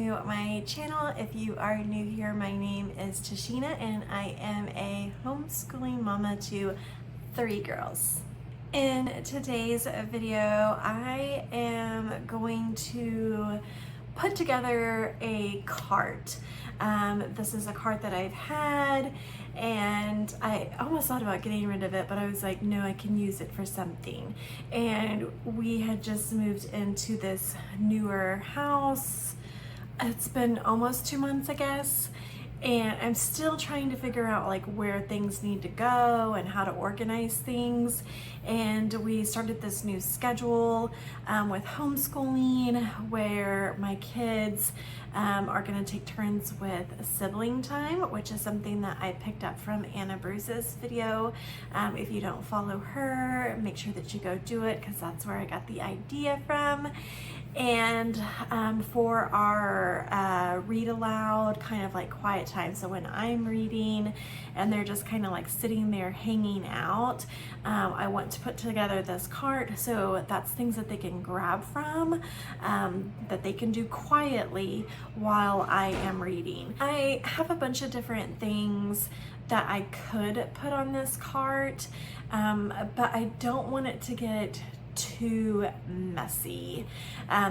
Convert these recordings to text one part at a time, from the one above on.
to my channel. If you are new here, my name is Tashina and I am a homeschooling mama to 3 girls. In today's video, I am going to put together a cart. This is a cart that I've had and I almost thought about getting rid of it, but I was like, no, I can use it for something. And we had just moved into this newer house. It's been almost 2 months, I guess. And I'm still trying to figure out like where things need to go and how to organize things. And we started this new schedule with homeschooling where my kids are going to take turns with sibling time, which is something that I picked up from Anna Bruce's video. If you don't follow her, make sure that you go do it because that's where I got the idea from. And for our read aloud, kind of like quiet time, so when I'm reading and they're just kind of like sitting there hanging out, I want to put together this cart so that's things that they can grab from, that they can do quietly while I am reading. I have a bunch of different things that I could put on this cart, but I don't want it to get too messy.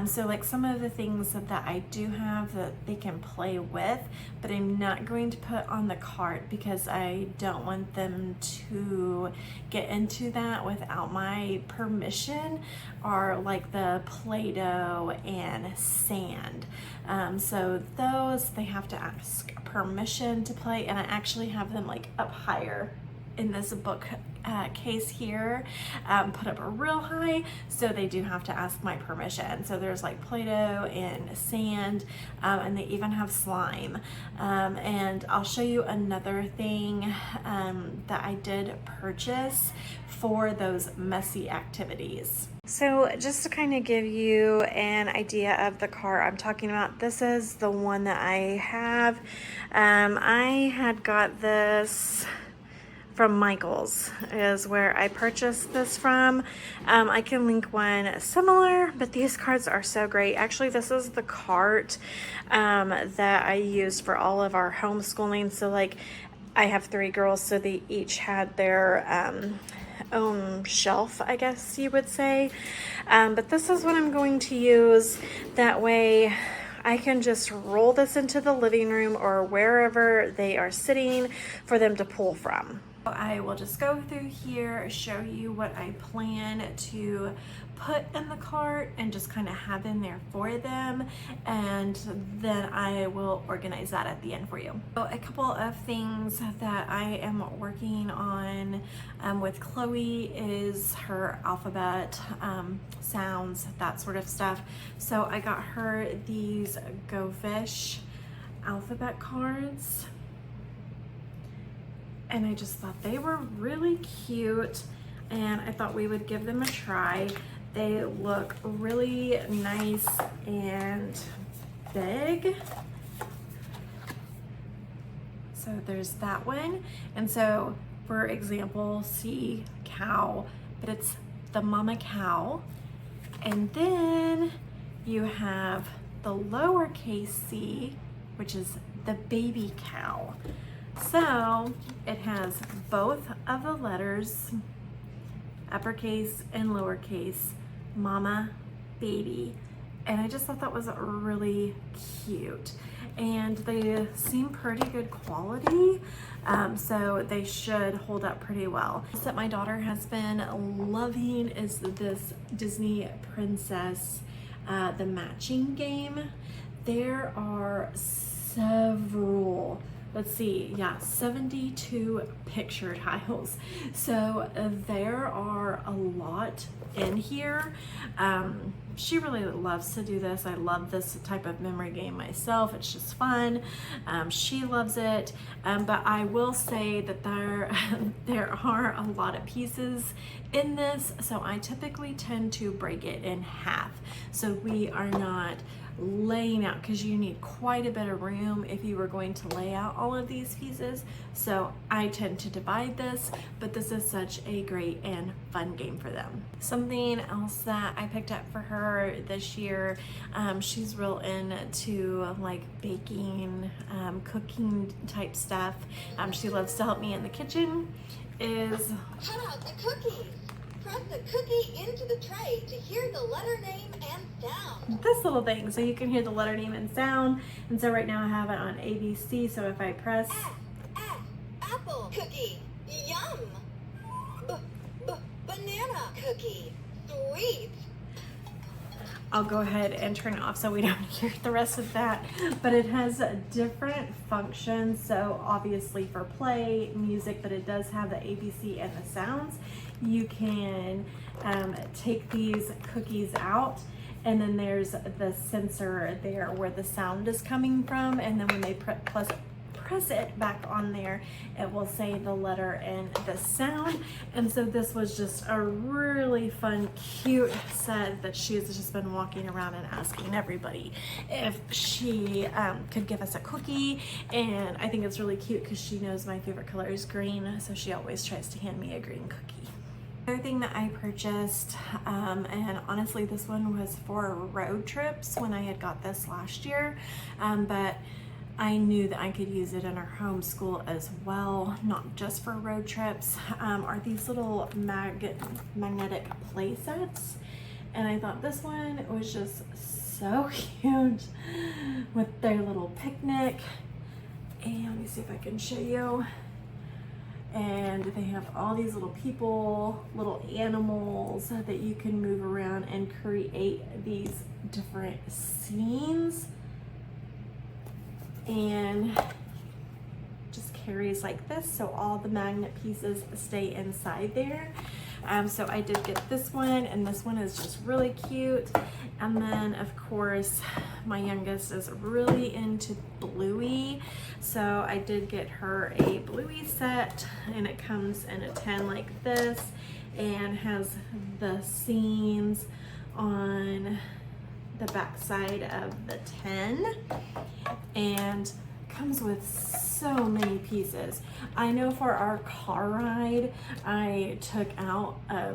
So like some of the things that I do have that they can play with, but I'm not going to put on the cart because I don't want them to get into that without my permission, or like the Play-Doh and sand. So those they have to ask permission to play, and I actually have them like up higher in this book case here, put up real high, so they do have to ask my permission. So there's like Play-Doh and sand, and they even have slime. And I'll show you another thing that I did purchase for those messy activities. So just to kind of give you an idea of the cart I'm talking about, this is the one that I have. I had got this from Michael's, is where I purchased this from. I can link one similar, but these carts are so great. Actually, this is the cart that I used for all of our homeschooling. So like I have 3 girls, so they each had their own shelf, I guess you would say. But this is what I'm going to use. That way I can just roll this into the living room or wherever they are sitting for them to pull from. I will just go through here, show you what I plan to put in the cart and just kind of have in there for them, and then I will organize that at the end for you. So a couple of things that I am working on with Chloe is her alphabet sounds, that sort of stuff. So I got her these Go Fish alphabet cards, and I just thought they were really cute, and I thought we would give them a try. They look really nice and big. So there's that one. And so, for example, see cow, but it's the mama cow. And then you have the lowercase c, which is the baby cow. So it has both of the letters, uppercase and lowercase, mama, baby. And I just thought that was really cute. And they seem pretty good quality, so they should hold up pretty well. What my daughter has been loving is this Disney Princess, the matching game. There are several, let's see, yeah, 72 picture tiles. So there are a lot in here. She really loves to do this. I love this type of memory game myself. It's just fun. She loves it. But I will say that there are a lot of pieces in this. So I typically tend to break it in half. So we are not laying out, because you need quite a bit of room if you were going to lay out all of these pieces. So I tend to divide this, but this is such a great and fun game for them. Something else that I picked up for her her this year. She's real into like baking, cooking type stuff. She loves to help me in the kitchen. Cut out the cookies. Press the cookie into the tray to hear the letter name and sound. This little thing, so you can hear the letter name and sound. And so right now I have it on ABC, so if I press Apple cookie, yum. Banana cookie, sweet. I'll go ahead and turn it off so we don't hear the rest of that. But it has different functions, so obviously for play, music, but it does have the ABC and the sounds. You can take these cookies out, and then there's the sensor there where the sound is coming from, and then when they press it back on there, it will say the letter and the sound. And so this was just a really fun, cute set that she's just been walking around and asking everybody if she could give us a cookie. And I think it's really cute because she knows my favorite color is green, so she always tries to hand me a green cookie. Another thing that I purchased, and honestly this one was for road trips when I had got this last year, but I knew that I could use it in our homeschool as well, not just for road trips, are these little magnetic play sets. And I thought this one was just so cute with their little picnic. And let me see if I can show you. And they have all these little people, little animals that you can move around and create these different scenes. And just carries like this, so all the magnet pieces stay inside there. So I did get this one, and this one is just really cute. And then of course my youngest is really into Bluey, so I did get her a Bluey set, and it comes in a tin like this and has the scenes on the back side of the tin, and comes with so many pieces. I know for our car ride I took out a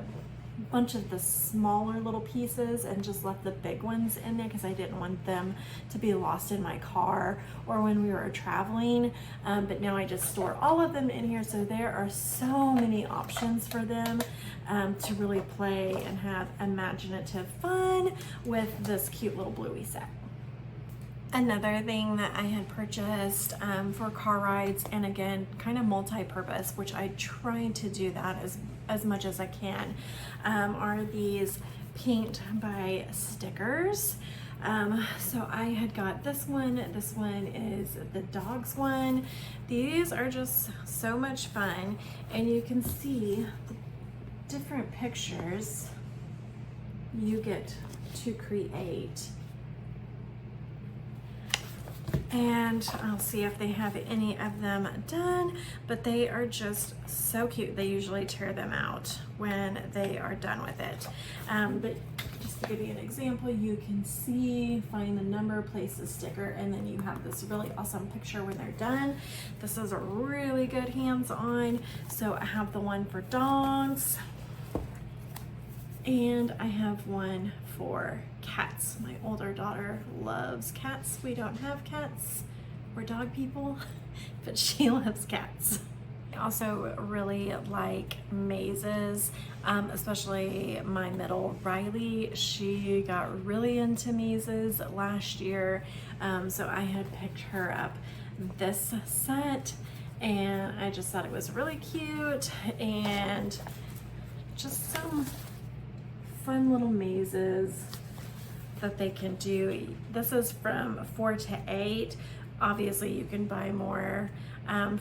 bunch of the smaller little pieces and just left the big ones in there because I didn't want them to be lost in my car or when we were traveling, but now I just store all of them in here, so there are so many options for them to really play and have imaginative fun with this cute little Bluey set. Another thing that I had purchased for car rides, and again kind of multi-purpose, which I try to do that as much as I can, are these paint by stickers. So I had got this one is the dogs one. These are just so much fun, and you can see the different pictures you get to create. And I'll see if they have any of them done, but they are just so cute. They usually tear them out when they are done with it. But just to give you an example, you can see, find the number, place the sticker, and then you have this really awesome picture when they're done. This is a really good hands-on. So I have the one for dogs, and I have one for cats. My older daughter loves cats. We don't have cats. We're dog people, but she loves cats. I also really like mazes, especially my middle, Riley. She got really into mazes last year, so I had picked her up this set, and I just thought it was really cute and just some fun little mazes that they can do. This is from 4 to 8. Obviously you can buy more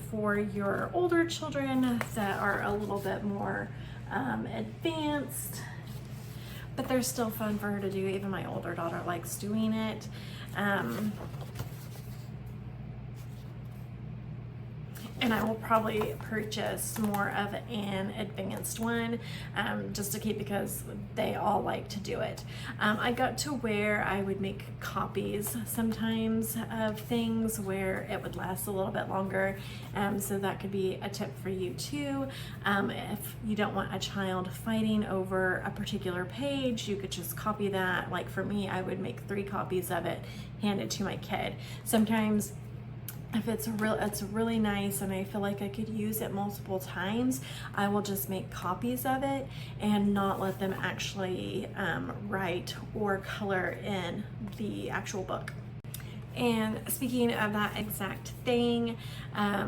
for your older children that are a little bit more advanced, but they're still fun for her to do. Even my older daughter likes doing it. and I will probably purchase more of an advanced one just to keep, because they all like to do it. I got to where I would make copies sometimes of things where it would last a little bit longer, so that could be a tip for you too. If you don't want a child fighting over a particular page, you could just copy that. Like for me, I would make 3 copies of it, hand it to my kid. Sometimes if it's really nice and I feel like I could use it multiple times, I will just make copies of it and not let them actually write or color in the actual book. And speaking of that exact thing,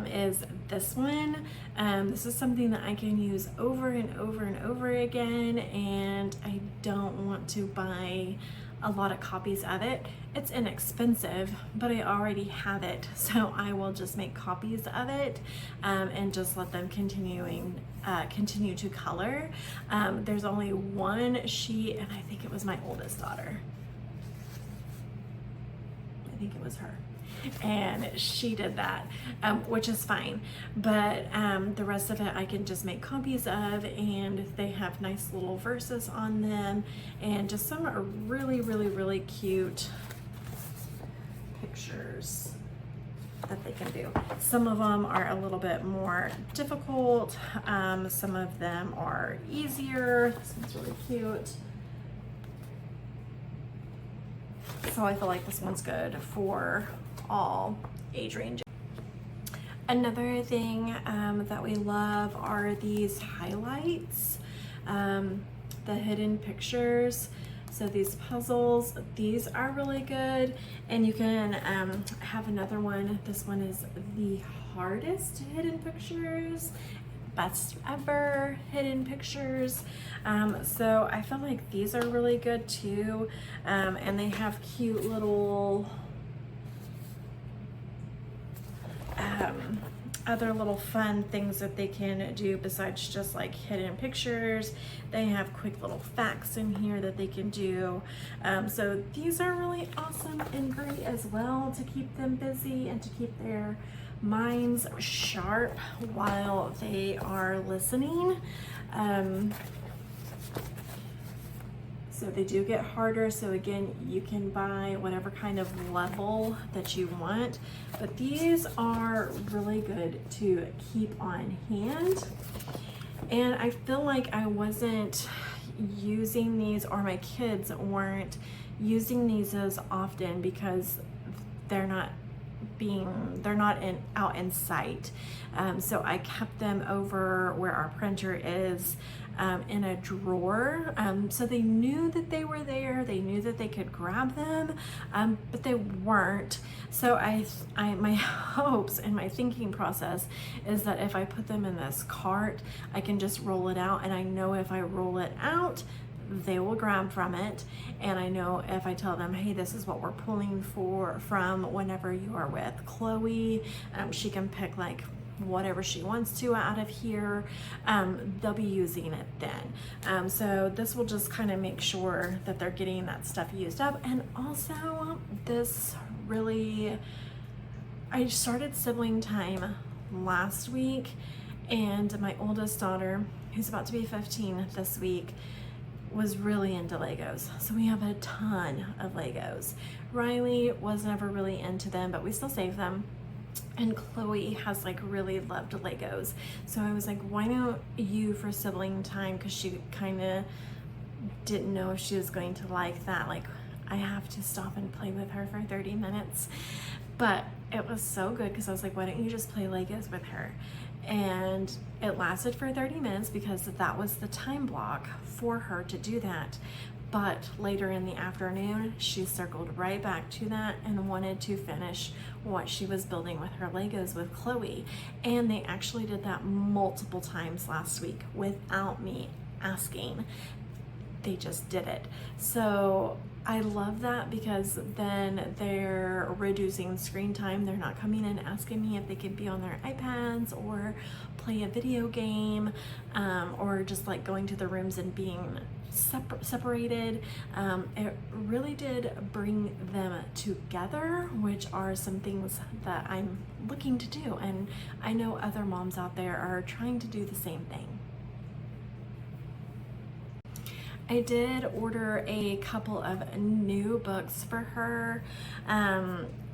is this one. This is something that I can use over and over and over again, and I don't want to buy a lot of copies of it. It's inexpensive, but I already have it, so I will just make copies of it and just let them continue to color. There's only one sheet, and I think it was my oldest daughter. I think it was her, and she did that, which is fine, but the rest of it I can just make copies of, and they have nice little verses on them and just some really cute pictures that they can do. Some of them are a little bit more difficult, some of them are easier. This one's really cute. So I feel like this one's good for all age ranges. Another thing that we love are these highlights, the hidden pictures. So these puzzles, these are really good. And you can have another one. This one is the hardest hidden pictures, best ever hidden pictures. So I feel like these are really good too. And they have cute little other little fun things that they can do besides just like hidden pictures. They have quick little facts in here that they can do. So these are really awesome and great as well to keep them busy and to keep their minds sharp while they are listening. So they do get harder. So again, you can buy whatever kind of level that you want, but these are really good to keep on hand. And I feel like I wasn't using these, or my kids weren't using these as often because they're not out in sight. So I kept them over where our printer is, in a drawer, so they knew that they were there. They knew that they could grab them, but they weren't. So my hopes and my thinking process is that if I put them in this cart, I can just roll it out, and I know if I roll it out, they will grab from it. And I know if I tell them, hey, this is what we're pulling from whenever you are with Chloe, she can pick like whatever she wants to out of here, they'll be using it then. So this will just kind of make sure that they're getting that stuff used up. And also this really, I started sibling time last week, and my oldest daughter, who's about to be 15 this week, was really into Legos. So we have a ton of Legos. Riley was never really into them, but we still save them. And Chloe has like really loved Legos. So I was like, why don't you for sibling time? Because she kind of didn't know if she was going to like that. Like, I have to stop and play with her for 30 minutes. But it was so good because I was like, why don't you just play Legos with her? And it lasted for 30 minutes because that was the time block for her to do that. But later in the afternoon, she circled right back to that and wanted to finish what she was building with her Legos with Chloe. And they actually did that multiple times last week without me asking. They just did it. So I love that because then they're reducing screen time. They're not coming in asking me if they can be on their iPads or play a video game, or just like going to the rooms and being separated. It really did bring them together, which are some things that I'm looking to do, and I know other moms out there are trying to do the same thing. I did order a couple of new books for her,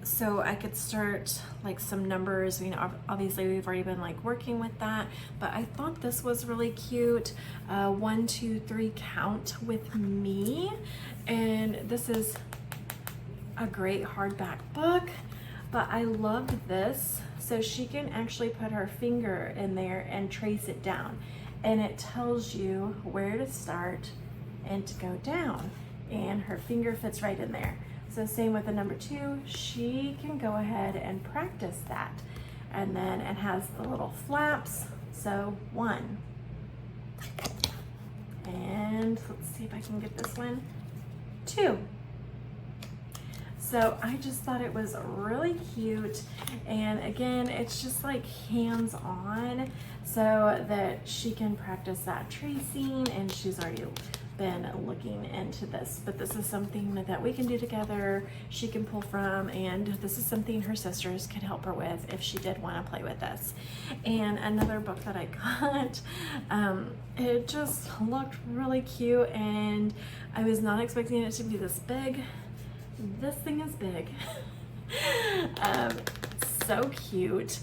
so I could start like some numbers. You know, obviously we've already been like working with that, but I thought this was really cute. 1, 2, 3, count with me, and this is a great hardback book. But I loved this, so she can actually put her finger in there and trace it down, and it tells you where to start and to go down, and her finger fits right in there. So same with the number 2, she can go ahead and practice that. And then it has the little flaps, so 1. And let's see if I can get this one, 2. So I just thought it was really cute, and again, it's just like hands-on so that she can practice that tracing, and she's already been looking into this, but this is something that we can do together, she can pull from, and this is something her sisters could help her with if she did want to play with this. And another book that I got, it just looked really cute, and I was not expecting it to be this big. This thing is big. So cute.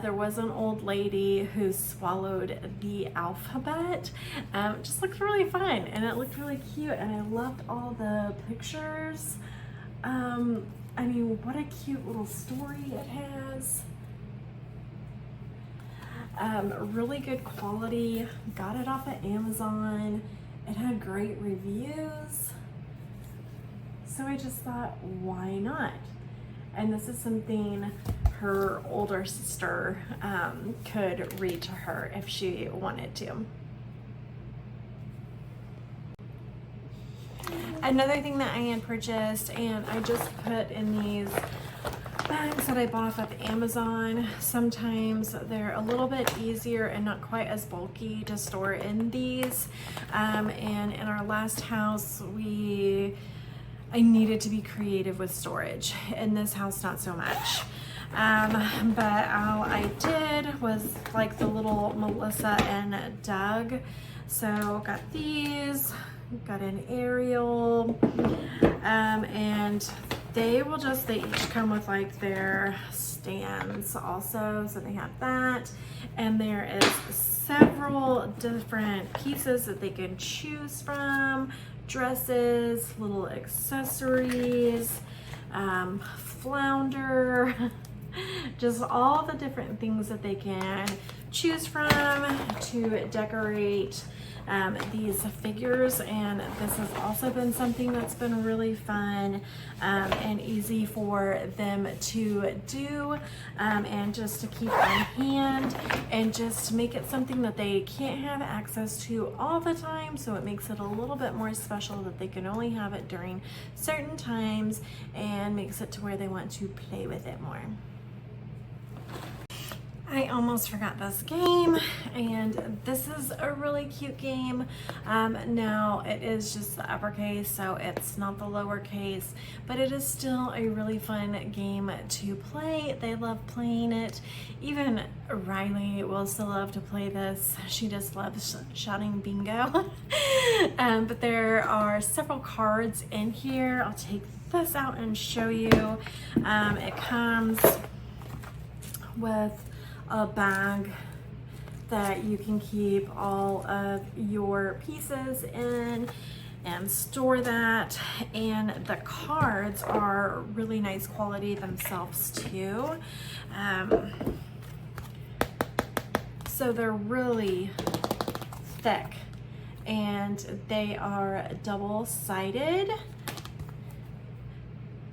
There was an old lady who swallowed the alphabet. It just looked really fun, and it looked really cute, and I loved all the pictures. I mean, what a cute little story it has. Really good quality. Got it off of Amazon. It had great reviews. So I just thought, why not? And this is something her older sister could read to her if she wanted to. Another thing that I had purchased, and I just put in these bags that I bought off of Amazon. Sometimes they're a little bit easier and not quite as bulky to store in these. And in our last house, I needed to be creative with storage. In this house, not so much. But all I did was like the little Melissa and Doug. So got these, got an Ariel, and they each come with like their stands also. So they have that, and there is several different pieces that they can choose from. Dresses, little accessories, flounder, just all the different things that they can choose from to decorate these figures. And this has also been something that's been really fun and easy for them to do, and just to keep on hand, and just to make it something that they can't have access to all the time, so it makes it a little bit more special that they can only have it during certain times, and makes it to where they want to play with it more. I almost forgot this game, and this is a really cute game. Now it is just the uppercase, so it's not the lowercase, but it is still a really fun game to play. They love playing it. Even Riley will still love to play this. She just loves shouting bingo. But there are several cards in here. I'll take this out and show you. It comes with a bag that you can keep all of your pieces in and store that, and the cards are really nice quality themselves too. So they're really thick, and they are double-sided.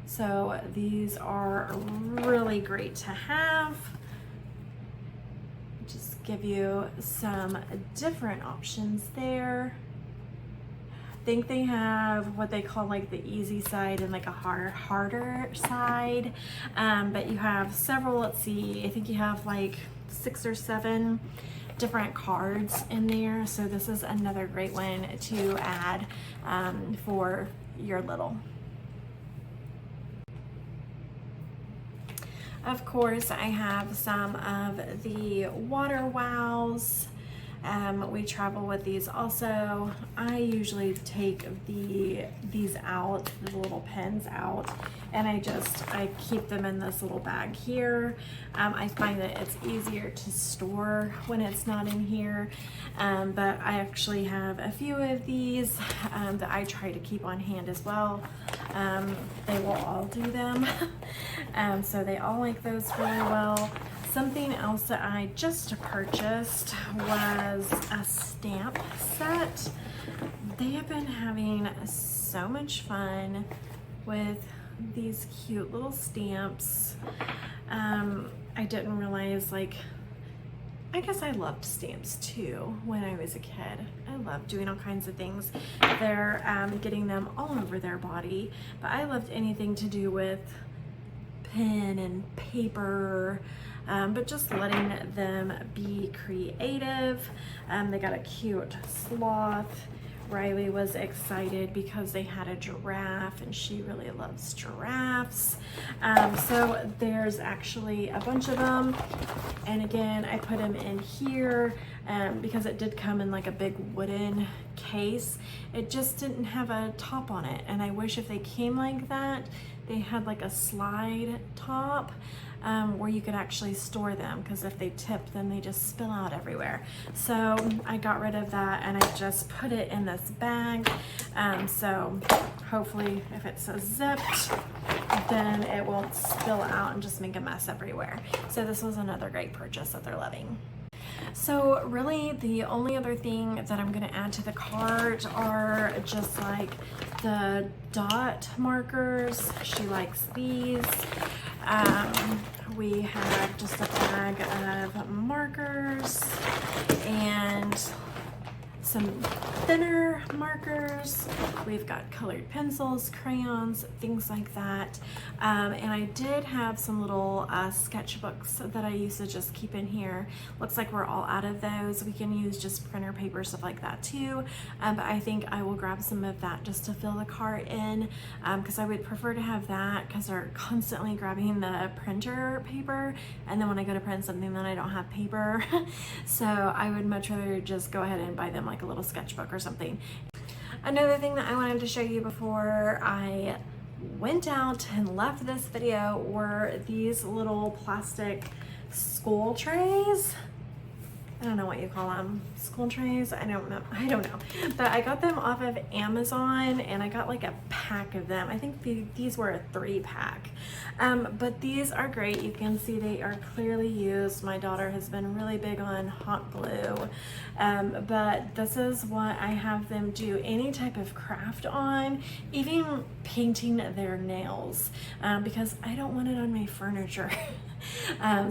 So these are really great to have. Just give you some different options there. I think they have what they call like the easy side and like a harder side. But you have several, let's see, I think you have like 6 or 7 different cards in there. So this is another great one to add for your little. Of course, I have some of the water wows. We travel with these also. I usually take these out, the little pins out, and I keep them in this little bag here. I find that it's easier to store when it's not in here, but I actually have a few of these that I try to keep on hand as well. They will all do them, so they all like those really well. Something else that I just purchased was a stamp set. They have been having so much fun with these cute little stamps. I didn't realize, like, I guess I loved stamps too when I was a kid. I loved doing all kinds of things. They're getting them all over their body, but I loved anything to do with pen and paper, but just letting them be creative. They got a cute sloth. Riley was excited because they had a giraffe and she really loves giraffes. So there's actually a bunch of them. And again, I put them in here because it did come in like a big wooden case. It just didn't have a top on it. And I wish if they came like that, they had like a slide top where you could actually store them, because if they tip, then they just spill out everywhere. So I got rid of that and I just put it in this bag. So hopefully if it's zipped, then it won't spill out and just make a mess everywhere. So this was another great purchase that they're loving. So really the only other thing that I'm going to add to the cart are just like the dot markers. She likes these. We have just a bag of markers and some thinner markers. We've got colored pencils, crayons, things like that. And I did have some little sketchbooks that I used to just keep in here. Looks like we're all out of those. We can use just printer paper, stuff like that too. But I think I will grab some of that just to fill the cart in, because I would prefer to have that, because they're constantly grabbing the printer paper. And then when I go to print something, then I don't have paper. So I would much rather just go ahead and buy them like a little sketchbook or something. Another thing that I wanted to show you before I went out and left this video were these little plastic school trays. I don't know what you call them, school trays. I don't know, but I got them off of Amazon and I got like a pack of them. I think these were a 3-pack, but these are great. You can see they are clearly used. My daughter has been really big on hot glue, but this is what I have them do any type of craft on, even painting their nails, because I don't want it on my furniture.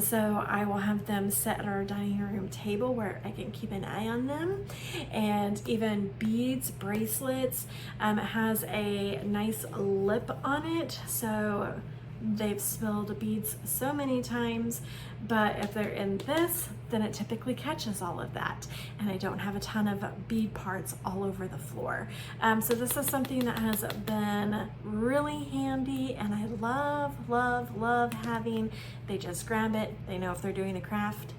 So I will have them set at our dining room table where I can keep an eye on them. And even beads, bracelets, it has a nice lip on it, so they've spilled beads so many times, but if they're in this, then it typically catches all of that, and I don't have a ton of bead parts all over the floor. So this is something that has been really handy, and I love having. They just grab it. They know if they're doing a craft,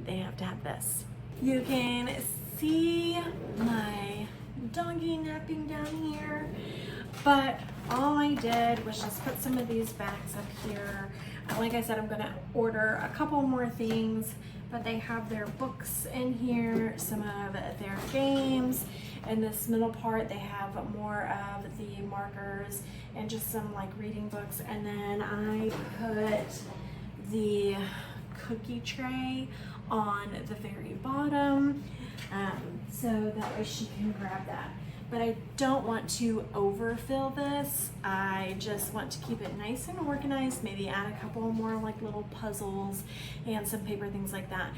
they have to have this. You can see my doggy napping down here, but all I did was just put some of these bags up here. Like I said, I'm gonna order a couple more things, but they have their books in here, some of their games. In this middle part, they have more of the markers and just some like reading books. And then I put the cookie tray on the very bottom, so that way she can grab that. But I don't want to overfill this. I just want to keep it nice and organized, maybe add a couple more like little puzzles and some paper, things like that.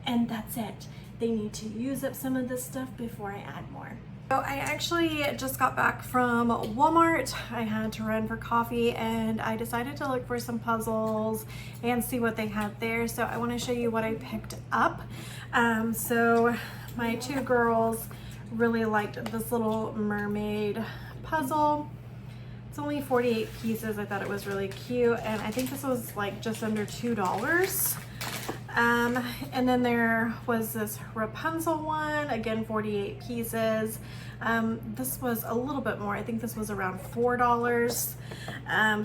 And that's it. They need to use up some of this stuff before I add more. So I actually just got back from Walmart. I had to run for coffee and I decided to look for some puzzles and see what they had there. So I want to show you what I picked up. So my two girls really liked this little mermaid puzzle. It's only 48 pieces. I thought it was really cute, and I think this was like just under $2. And then there was this Rapunzel one, again 48 pieces. This was a little bit more. I think this was around $4.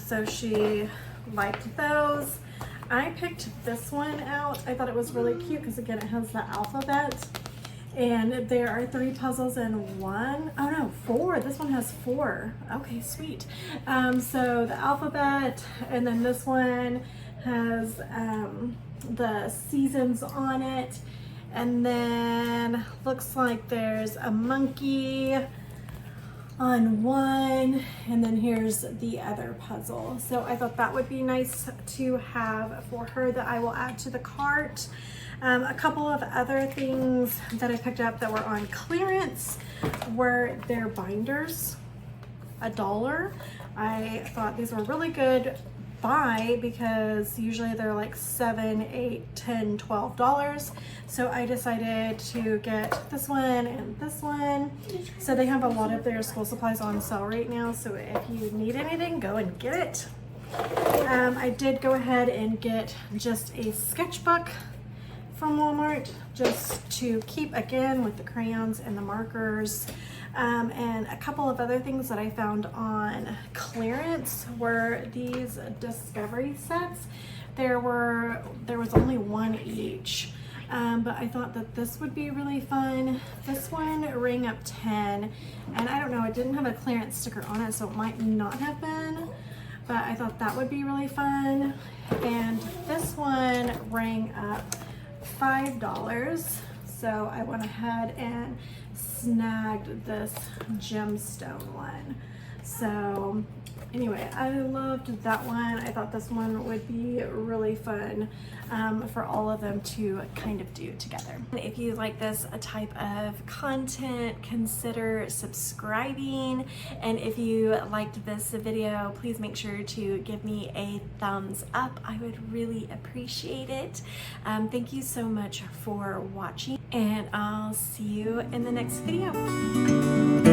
So she liked those. I picked this one out. I thought it was really cute because again it has the alphabet. And there are 3 puzzles in one. Oh no, 4. This one has 4. Okay, sweet. So the alphabet, and then this one has the seasons on it. And then looks like there's a monkey on one, and then here's the other puzzle. So I thought that would be nice to have for her that I will add to the cart. A couple of other things that I picked up that were on clearance were their binders, $1. I thought these were really good buy because usually they're like $7, $8, $10, $12. So I decided to get this one and this one. So they have a lot of their school supplies on sale right now. So if you need anything, go and get it. I did go ahead and get just a sketchbook from Walmart just to keep again with the crayons and the markers. And a couple of other things that I found on clearance were these discovery sets. There was only one each, but I thought that this would be really fun. This one rang up 10, and I don't know, it didn't have a clearance sticker on it, so it might not have been, but I thought that would be really fun. And this one rang up $5, so I went ahead and snagged this gemstone one. So anyway, I loved that one. I thought this one would be really fun for all of them to kind of do together. If you like this type of content, consider subscribing. And if you liked this video, please make sure to give me a thumbs up. I would really appreciate it. Thank you so much for watching, and I'll see you in the next video.